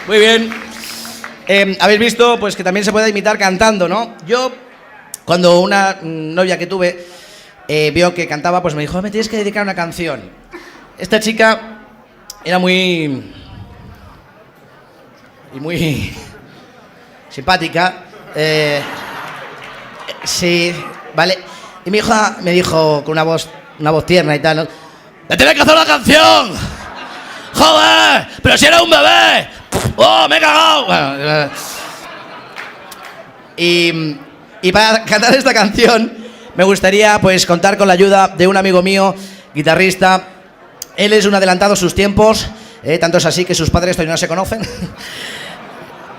Muy bien. Habéis visto pues que también se puede imitar cantando, ¿no? Yo, cuando una novia que tuve vio que cantaba, pues me dijo, me tienes que dedicar una canción. Esta chica era muy simpática. Sí, vale. Y mi hija me dijo con una voz tierna y tal, ¿no? ¡Me tienes que hacer una canción! ¡Joder! ¡Pero si era un bebé! ¡Oh, me he cagado! Bueno, y para cantar esta canción me gustaría pues contar con la ayuda de un amigo mío, guitarrista. Él es un adelantado a sus tiempos, tanto es así que sus padres todavía no se conocen.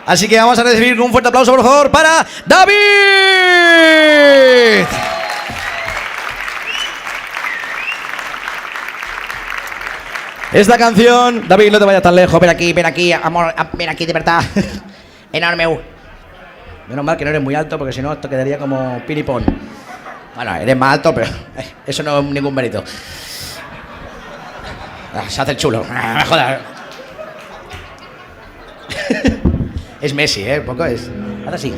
Así que vamos a recibir un fuerte aplauso, por favor, para David. Esta canción, David, no te vayas tan lejos, ven aquí, amor, ven aquí, de verdad. Enorme. Menos mal que no eres muy alto, porque si no esto quedaría como pinipón. Bueno, eres más alto, pero eso no es ningún mérito. Se hace el chulo. Me jodas. Es Messi, un poco es. Ahora sí.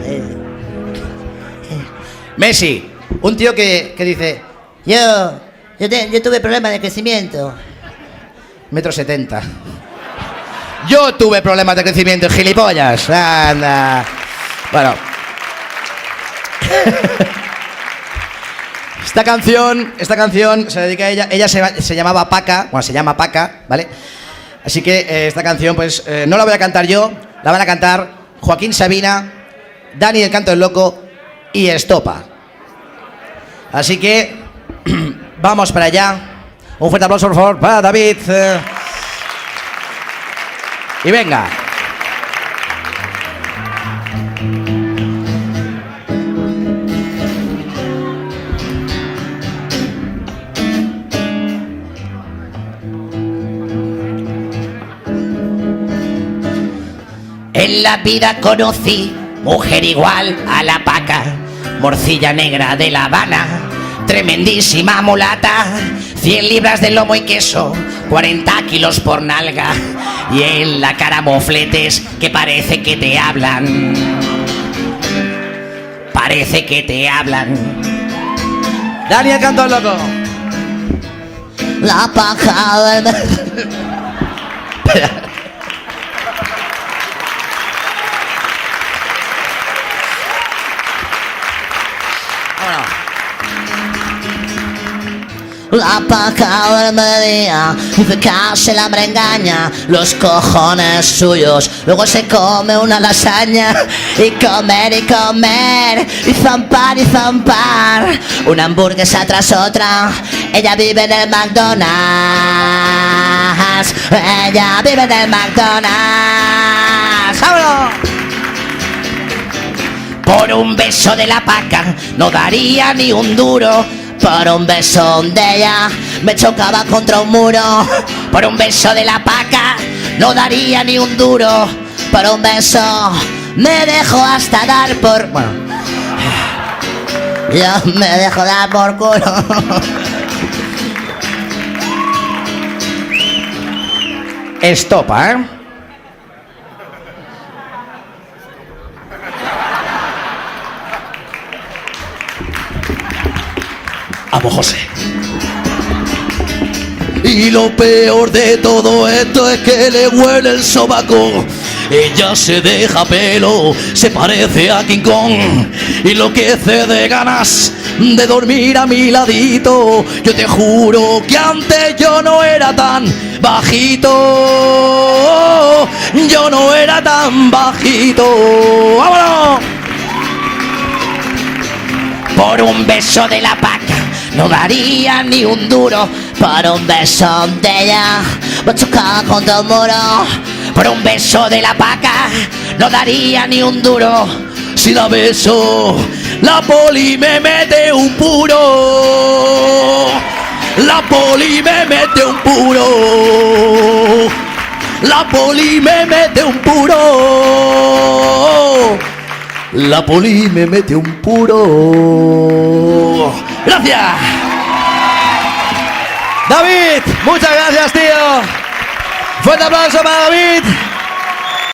Messi, un tío que dice, yo tuve problemas de crecimiento. 1,70 m. Yo tuve problemas de crecimiento, gilipollas. Anda. Bueno. Esta canción se dedica a ella. Ella se llamaba Paca. Bueno, se llama Paca, ¿vale? Así que esta canción, pues, no la voy a cantar yo. La van a cantar Joaquín Sabina, Dani el Canto del Loco y Estopa. Así que vamos para allá. Un fuerte aplauso, por favor, para David. Y venga. En la vida conocí mujer igual a la Paca, morcilla negra de La Habana, tremendísima mulata, 100 libras de lomo y queso, 40 kilos por nalga, y en la cara mofletes que parece que te hablan. Parece que te hablan. Dani el Canto del Loco. La paja del... La paca del mediodía dice que se la hambre engaña los cojones suyos, luego se come una lasaña y comer y zampar una hamburguesa tras otra. Ella vive en el McDonald's, ella vive en el McDonald's. ¡Vámonos! Por un beso de la Paca no daría ni un duro. Por un beso de ella me chocaba contra un muro. Por un beso de la Paca no daría ni un duro. Por un beso me dejo hasta dar por... Bueno, yo me dejo dar por culo. Estopa, ¿eh? Amo José. Y lo peor de todo esto es que le huele el sobaco. Ella se deja pelo, se parece a King Kong, y enloquece de ganas de dormir a mi ladito. Yo te juro que antes yo no era tan bajito. Yo no era tan bajito. ¡Vámonos! Por un beso de la Paca no daría ni un duro. Por un beso de ella me chocaba contra el muro. Por un beso de la Paca no daría ni un duro. Si la beso, la poli me mete un puro. La poli me mete un puro. La poli me mete un puro. La poli me mete un puro. ¡Gracias! David, muchas gracias, tío. Fuerte aplauso para David.